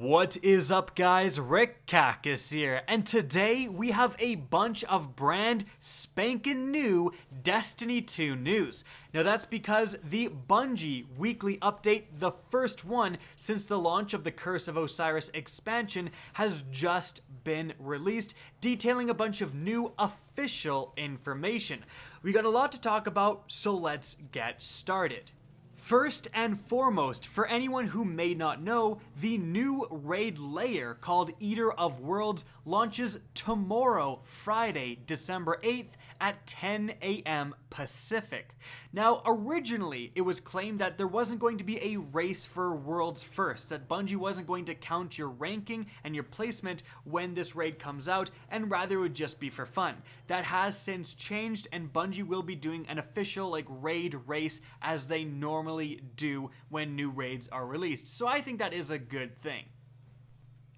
What is up, guys? Rick Cactus here, and today we have a bunch of brand spankin' new Destiny 2 news. Now that's because the Bungie Weekly update, the first one since the launch of the Curse of Osiris expansion, has just been released, detailing a bunch of new official information. We got a lot to talk about, so let's get started. First and foremost, for anyone who may not know, the new Raid Lair called Eater of Worlds launches tomorrow, Friday, December 8th at 10 a.m. Pacific. Now, originally, it was claimed that there wasn't going to be a race for Worlds first, that Bungie wasn't going to count your ranking and your placement when this raid comes out, and rather it would just be for fun. That has since changed, and Bungie will be doing an official raid race as they normally do when new raids are released. So I think that is a good thing.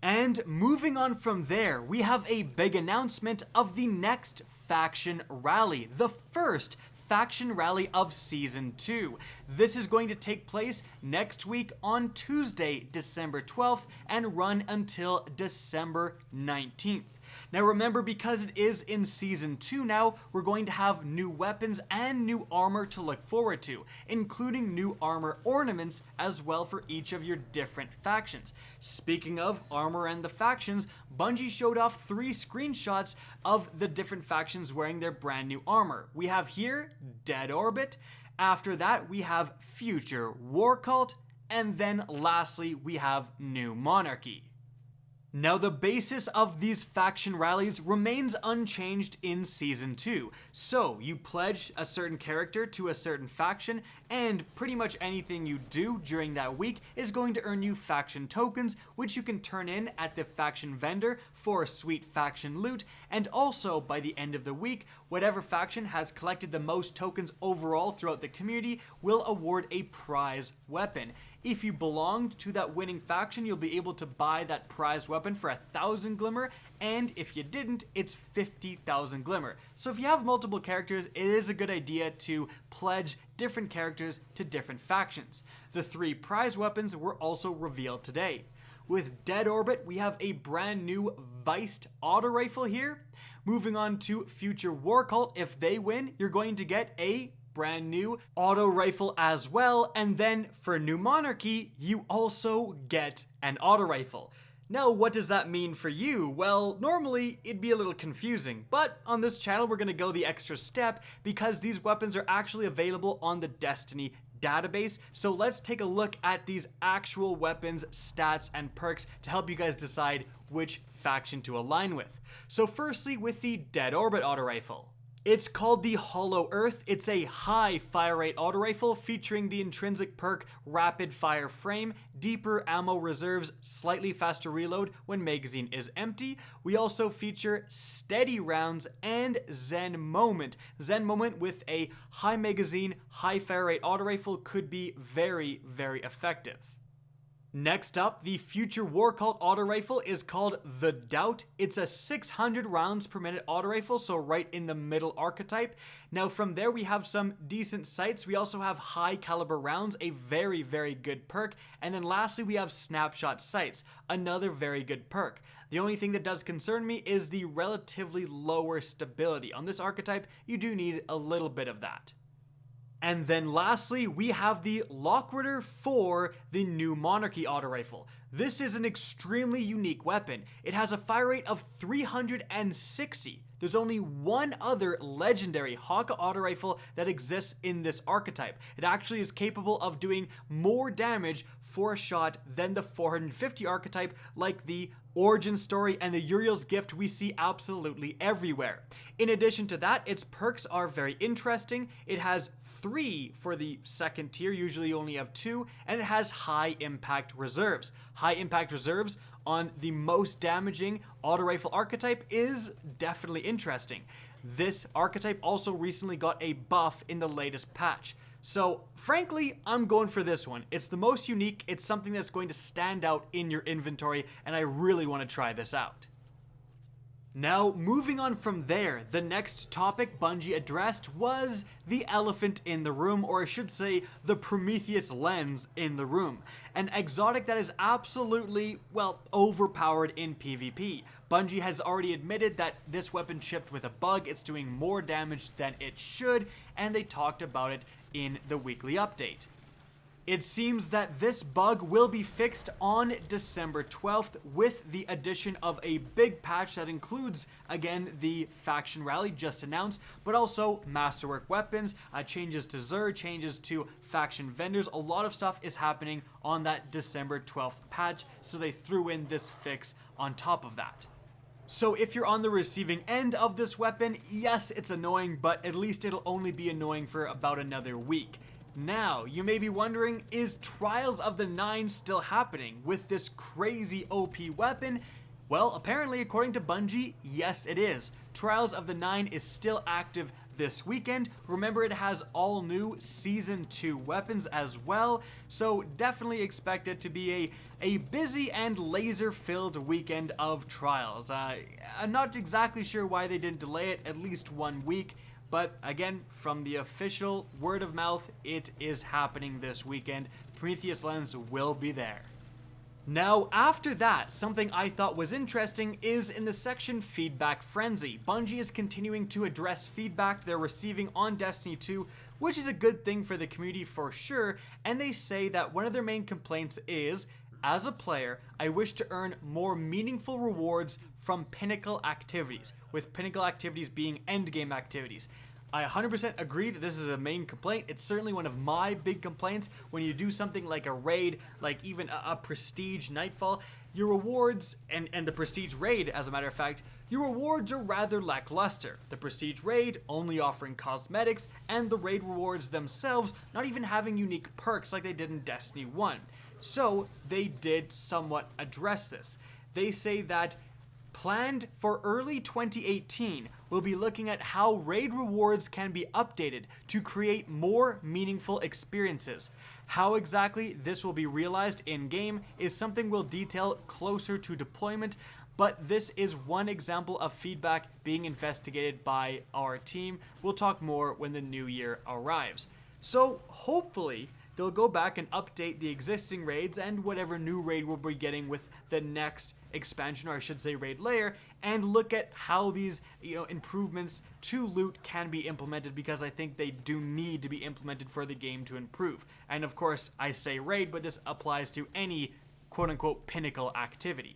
And moving on from there, we have a big announcement of the next faction rally, the first faction rally of Season 2. This is going to take place next week on Tuesday, December 12th, and run until December 19th. Now remember, because it is in Season 2 now, we're going to have new weapons and new armor to look forward to, including new armor ornaments as well for each of your different factions. Speaking of armor and the factions, Bungie showed off 3 screenshots of the different factions wearing their brand new armor. We have here Dead Orbit, after that we have Future War Cult, and then lastly we have New Monarchy. Now, the basis of these faction rallies remains unchanged in Season 2. So, you pledge a certain character to a certain faction, and pretty much anything you do during that week is going to earn you faction tokens, which you can turn in at the faction vendor for sweet faction loot, and also, by the end of the week, whatever faction has collected the most tokens overall throughout the community will award a prize weapon. If you belonged to that winning faction, you'll be able to buy that prize weapon for 1,000 glimmer, and if you didn't, it's 50,000 glimmer. So if you have multiple characters, it is a good idea to pledge different characters to different factions. The 3 prize weapons were also revealed today. With Dead Orbit, we have a brand new Viced auto rifle here. Moving on to Future War Cult, if they win, you're going to get a brand new auto rifle as well, and then for New Monarchy, you also get an auto rifle. Now, what does that mean for you? Well, normally it'd be a little confusing, but on this channel we're going to go the extra step because these weapons are actually available on the Destiny database. So let's take a look at these actual weapons, stats, and perks to help you guys decide which faction to align with. So firstly, with the Dead Orbit auto rifle. It's called the Hollow Earth. It's a high fire rate auto rifle featuring the intrinsic perk Rapid Fire Frame, deeper ammo reserves, slightly faster reload when magazine is empty. We also feature steady rounds and Zen Moment. Zen Moment with a high magazine, high fire rate auto rifle could be very, very effective. Next up, the Future War Cult auto rifle is called the Doubt. It's a 600 rounds per minute auto rifle, so right in the middle archetype. Now from there we have some decent sights. We also have high caliber rounds, a very, very good perk. And then lastly we have snapshot sights, another very good perk. The only thing that does concern me is the relatively lower stability. On this archetype, you do need a little bit of that. And then lastly, we have the Lockrider for the New Monarchy auto rifle. This is an extremely unique weapon. It has a fire rate of 360. There's only one other legendary Haka auto rifle that exists in this archetype. It actually is capable of doing more damage for a shot than the 450 archetype, like the Origin Story and the Uriel's Gift we see absolutely everywhere. In addition to that, its perks are very interesting. It has 3 for the second tier, usually you only have 2, and it has high impact reserves. High impact reserves on the most damaging auto rifle archetype is definitely interesting. This archetype also recently got a buff in the latest patch. So frankly, I'm going for this one. It's the most unique, it's something that's going to stand out in your inventory, and I really want to try this out. Now, moving on from there, the next topic Bungie addressed was the elephant in the room, or I should say, the Prometheus Lens in the room. An exotic that is absolutely, well, overpowered in PvP. Bungie has already admitted that this weapon shipped with a bug, it's doing more damage than it should, and they talked about it in the weekly update. It seems that this bug will be fixed on December 12th with the addition of a big patch that includes, again, the faction rally just announced, but also masterwork weapons, changes to Xur, changes to faction vendors. A lot of stuff is happening on that December 12th patch, so they threw in this fix on top of that. So if you're on the receiving end of this weapon, yes, it's annoying, but at least it'll only be annoying for about another week. Now, you may be wondering, is Trials of the Nine still happening with this crazy OP weapon? Well, apparently, according to Bungie, yes it is. Trials of the Nine is still active this weekend. Remember, it has all new Season 2 weapons as well, so definitely expect it to be a busy and laser-filled weekend of Trials. I'm not exactly sure why they didn't delay it at least 1 week, but again, from the official word of mouth, it is happening this weekend. Prometheus Lens will be there. Now, after that, something I thought was interesting is in the section Feedback Frenzy. Bungie is continuing to address feedback they're receiving on Destiny 2, which is a good thing for the community for sure, and they say that one of their main complaints is, as a player, I wish to earn more meaningful rewards from pinnacle activities, with pinnacle activities being endgame activities. I 100% agree that this is a main complaint. It's certainly one of my big complaints when you do something like a raid, like even a prestige nightfall. Your rewards, and the prestige raid, as a matter of fact, your rewards are rather lackluster. The prestige raid only offering cosmetics, and the raid rewards themselves not even having unique perks like they did in Destiny 1. So they did somewhat address this. They say that planned for early 2018, we'll be looking at how raid rewards can be updated to create more meaningful experiences. How exactly this will be realized in-game is something we'll detail closer to deployment, but this is one example of feedback being investigated by our team. We'll talk more when the new year arrives. So hopefully, they'll go back and update the existing raids and whatever new raid we'll be getting with the next expansion, or I should say Raid Lair, and look at how these improvements to loot can be implemented, because I think they do need to be implemented for the game to improve. And of course, I say raid, but this applies to any quote-unquote pinnacle activity.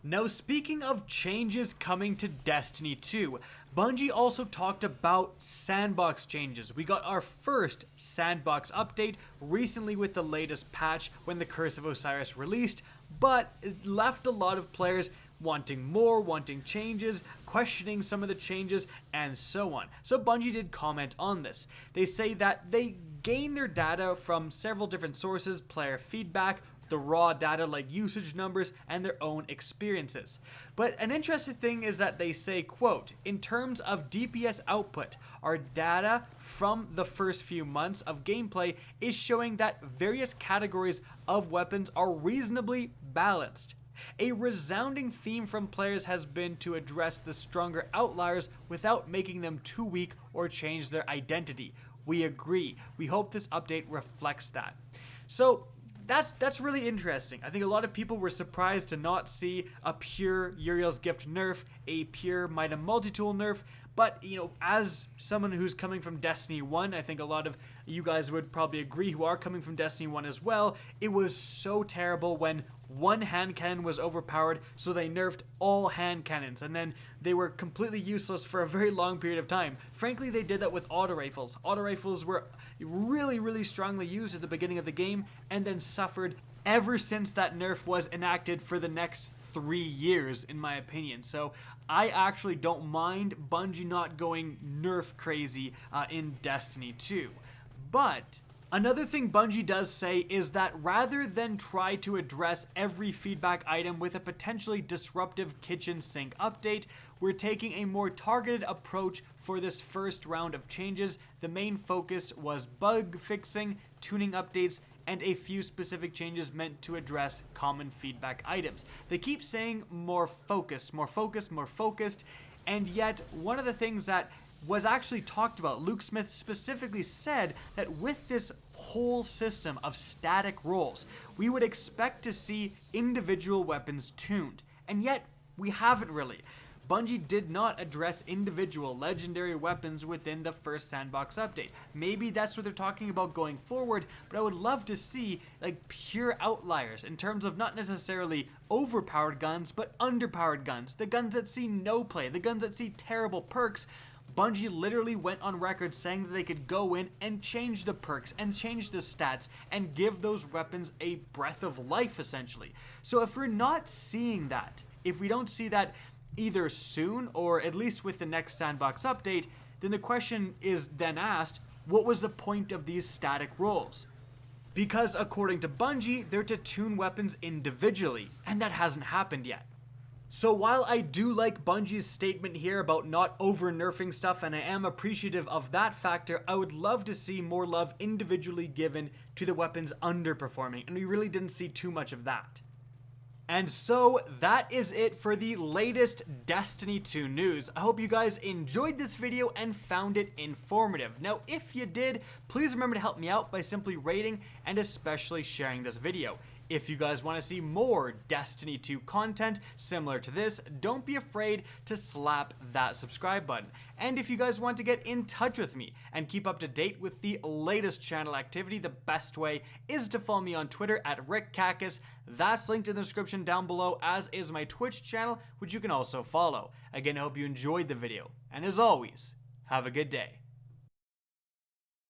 Now, speaking of changes coming to Destiny 2, Bungie also talked about sandbox changes. We got our first sandbox update recently with the latest patch when the Curse of Osiris released, but it left a lot of players wanting more, wanting changes, questioning some of the changes, and so on. So Bungie did comment on this. They say that they gain their data from several different sources, player feedback, the raw data like usage numbers, and their own experiences. But an interesting thing is that they say, quote, in terms of DPS output, our data from the first few months of gameplay is showing that various categories of weapons are reasonably balanced. A resounding theme from players has been to address the stronger outliers without making them too weak or change their identity. We agree. We hope this update reflects that. So that's really interesting. I think a lot of people were surprised to not see a pure Uriel's Gift nerf, a pure Might and Multitool nerf, but as someone who's coming from Destiny 1, I think a lot of you guys would probably agree who are coming from Destiny 1 as well, it was so terrible when one hand cannon was overpowered, so they nerfed all hand cannons, and then they were completely useless for a very long period of time. Frankly, they did that with auto rifles. Auto rifles were really strongly used at the beginning of the game, and then suffered ever since that nerf was enacted for the next 3 years, in my opinion. So I actually don't mind Bungie not going nerf crazy in Destiny 2. But another thing Bungie does say is that rather than try to address every feedback item with a potentially disruptive kitchen sink update, we're taking a more targeted approach for this first round of changes. The main focus was bug fixing, tuning updates, and a few specific changes meant to address common feedback items. They keep saying more focused, more focused, more focused, and yet one of the things that was actually talked about, Luke Smith specifically said that with this whole system of static rolls, we would expect to see individual weapons tuned, and yet we haven't really. Bungie did not address individual legendary weapons within the first sandbox update. Maybe that's what they're talking about going forward, but I would love to see like pure outliers in terms of not necessarily overpowered guns, but underpowered guns, the guns that see no play, the guns that see terrible perks. Bungie literally went on record saying that they could go in and change the perks and change the stats and give those weapons a breath of life, essentially. So if we're not seeing that, if we don't see that either soon or at least with the next sandbox update, then the question is then asked, what was the point of these static rolls? Because according to Bungie, they're to tune weapons individually, and that hasn't happened yet. So while I do like Bungie's statement here about not over-nerfing stuff, and I am appreciative of that factor, I would love to see more love individually given to the weapons underperforming, and we really didn't see too much of that. And so that is it for the latest Destiny 2 news. I hope you guys enjoyed this video and found it informative. Now, if you did, please remember to help me out by simply rating and especially sharing this video. If you guys want to see more Destiny 2 content similar to this, don't be afraid to slap that subscribe button. And if you guys want to get in touch with me and keep up to date with the latest channel activity, the best way is to follow me on Twitter at RickCacus. That's linked in the description down below, as is my Twitch channel, which you can also follow. Again, I hope you enjoyed the video. And as always, have a good day.